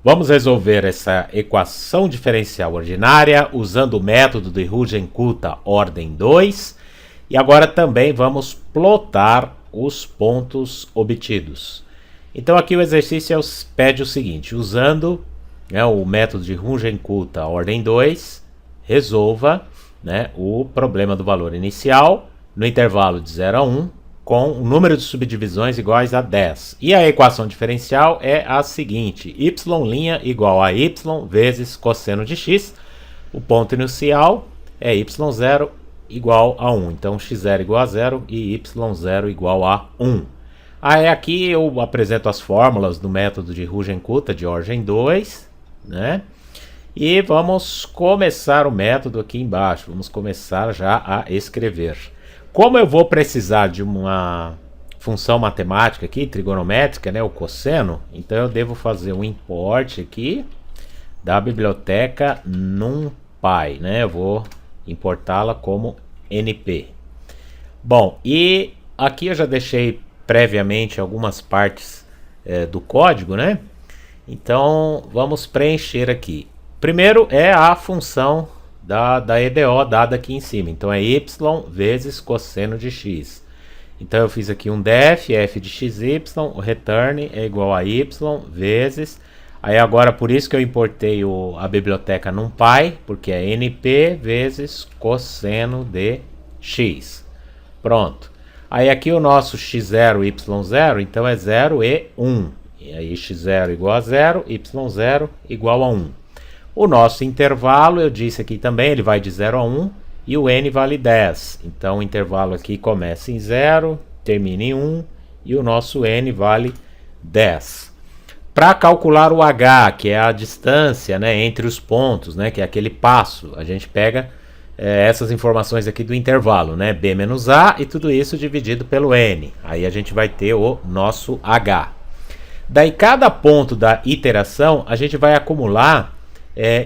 Vamos resolver essa equação diferencial ordinária usando o método de Runge-Kutta ordem 2. E agora também vamos plotar os pontos obtidos. Então aqui o exercício pede o seguinte: usando o método de Runge-Kutta ordem 2, resolva o problema do valor inicial no intervalo de 0 a 1 com o número de subdivisões iguais a 10. E a equação diferencial é a seguinte: y' igual a y vezes cosseno de x. O ponto inicial é y0 igual a 1. Então x0 igual a 0 e y0 igual a 1. Aí aqui eu apresento as fórmulas do método de Runge-Kutta de ordem 2, né? E vamos começar o método aqui embaixo. Vamos começar já a escrever. Como eu vou precisar de uma função matemática aqui, trigonométrica, né, o cosseno, então eu devo fazer um import aqui da biblioteca NumPy, né? Eu vou importá-la como NP. Bom, e aqui eu já deixei previamente algumas partes do código, né? Então vamos preencher aqui. Primeiro é a função da EDO dada aqui em cima. Então é y vezes cosseno de x. Então eu fiz aqui um def, f de xy, o return é igual a y vezes. Aí agora por isso que eu importei a biblioteca NumPy, porque é np vezes cosseno de x. Pronto. Aí aqui o nosso x0 e y0, então é 0 e 1. E aí x0 igual a 0, y0 igual a 1. O nosso intervalo, eu disse aqui também, ele vai de 0 a 1 e o n vale 10. Então o intervalo aqui começa em 0, termina em 1 e o nosso n vale 10. Para calcular o h, que é a distância, né, entre os pontos, né, que é aquele passo, a gente pega essas informações aqui do intervalo, né, b menos a, e tudo isso dividido pelo n. Aí a gente vai ter o nosso h. Daí cada ponto da iteração a gente vai acumular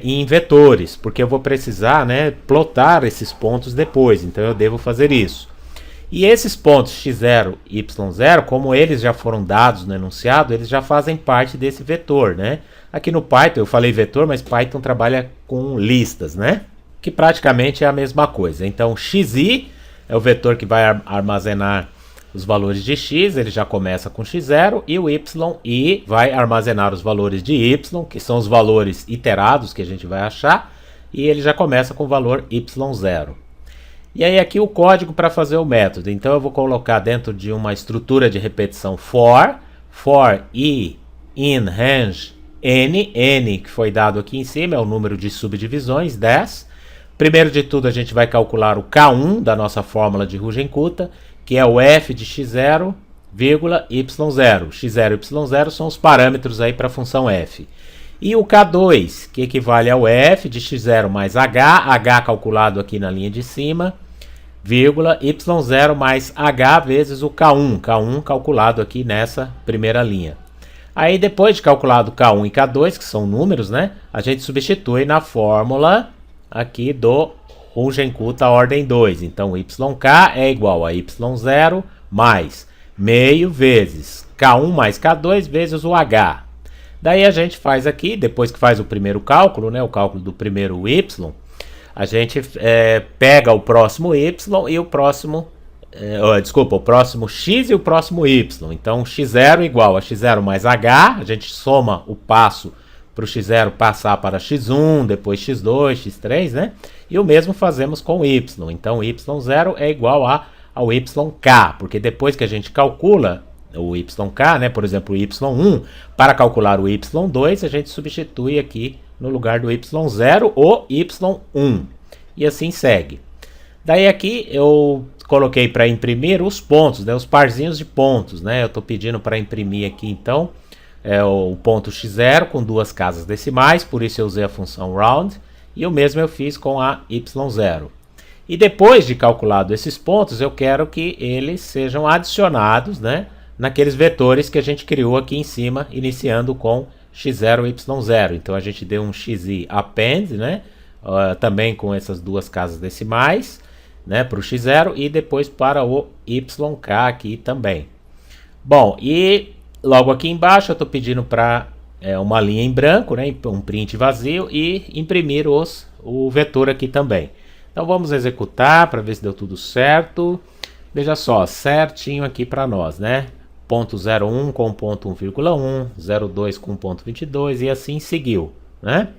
em vetores, porque eu vou precisar, né, plotar esses pontos depois, então eu devo fazer isso. E esses pontos x0 e y0, como eles já foram dados no enunciado, eles já fazem parte desse vetor, né? Aqui no Python eu falei vetor, mas Python trabalha com listas, né? Que praticamente é a mesma coisa. Então xi é o vetor que vai armazenar os valores de x, ele já começa com x0, e o y vai armazenar os valores de y, que são os valores iterados que a gente vai achar, e ele já começa com o valor y0. E aí aqui o código para fazer o método. Então eu vou colocar dentro de uma estrutura de repetição for i in range n que foi dado aqui em cima, é o número de subdivisões, 10. Primeiro de tudo a gente vai calcular o K1 da nossa fórmula de Runge-Kutta, que é o f de x0, y0. x0 e y0 são os parâmetros aí para a função f. E o K2, que equivale ao f de x0 mais h calculado aqui na linha de cima, vírgula, y0 mais h vezes o K1 calculado aqui nessa primeira linha. Aí depois de calculado K1 e K2, que são números, né, a gente substitui na fórmula aqui do Runge-Kutta ordem 2. Então yk é igual a y0 mais meio vezes K1 mais K2 vezes o h. Daí a gente faz aqui, depois que faz o primeiro cálculo, né, o cálculo do primeiro y, a gente pega o próximo y e o próximo, o próximo x e o próximo y. Então x0 igual a x0 mais h, a gente soma o passo para o x0 passar para x1, depois x2, x3, né? E o mesmo fazemos com o y. Então y0 é igual ao yk, porque depois que a gente calcula o yk, né, por exemplo, o y1, para calcular o y2, a gente substitui aqui no lugar do y0 o y1. E assim segue. Daí aqui eu coloquei para imprimir os pontos, né, os parzinhos de pontos, né? Eu estou pedindo para imprimir aqui então o ponto x0 com duas casas decimais, por isso eu usei a função round, e o mesmo eu fiz com a y0. E depois de calculado esses pontos, eu quero que eles sejam adicionados, né, naqueles vetores que a gente criou aqui em cima, iniciando com x0 e y0. Então a gente deu um xi append, né, também com essas duas casas decimais, né, para o x0 e depois para o yk aqui também. Bom, e logo aqui embaixo eu estou pedindo para uma linha em branco, né, um print vazio, e imprimir o vetor aqui também. Então vamos executar para ver se deu tudo certo. Veja só, certinho aqui para nós, né? Ponto 01 com ponto 1,1, 02 com ponto 22 e assim seguiu, né?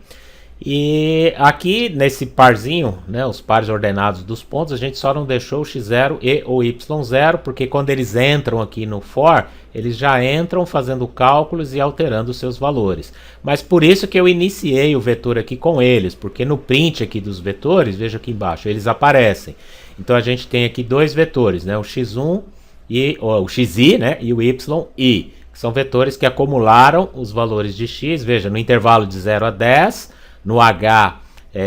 E aqui nesse parzinho, né, os pares ordenados dos pontos, a gente só não deixou o x0 e o y0, porque quando eles entram aqui no for, eles já entram fazendo cálculos e alterando os seus valores. Mas por isso que eu iniciei o vetor aqui com eles, porque no print aqui dos vetores, veja aqui embaixo, eles aparecem. Então a gente tem aqui dois vetores, né, o x1 e o xi, né, e o yi, que são vetores que acumularam os valores de x, veja, no intervalo de 0 a 10, no H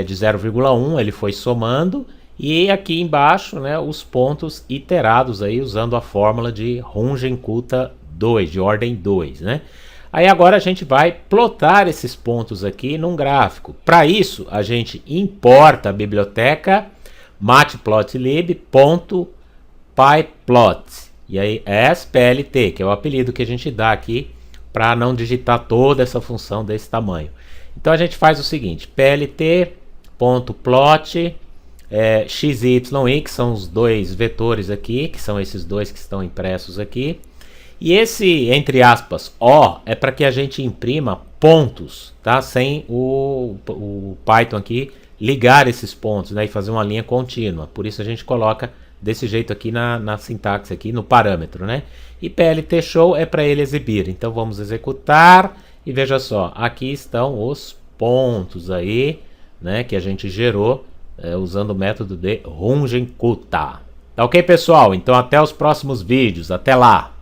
de 0,1 ele foi somando, e aqui embaixo, né, os pontos iterados aí usando a fórmula de Runge-Kutta 2, de ordem 2, né? Aí agora a gente vai plotar esses pontos aqui num gráfico. Para isso a gente importa a biblioteca matplotlib.pyplot, e aí SPLT, que é o apelido que a gente dá aqui para não digitar toda essa função desse tamanho. Então a gente faz o seguinte, plt.plot x, y, y, que são os dois vetores aqui, que são esses dois que estão impressos aqui. E esse, entre aspas, O, é para que a gente imprima pontos, tá? Sem o Python aqui ligar esses pontos, né? E fazer uma linha contínua. Por isso a gente coloca desse jeito aqui na sintaxe, aqui no parâmetro, né? E plt show é para ele exibir. Então vamos executar. E veja só, aqui estão os pontos aí, né, que a gente gerou usando o método de Runge-Kutta. Tá ok, pessoal? Então até os próximos vídeos. Até lá!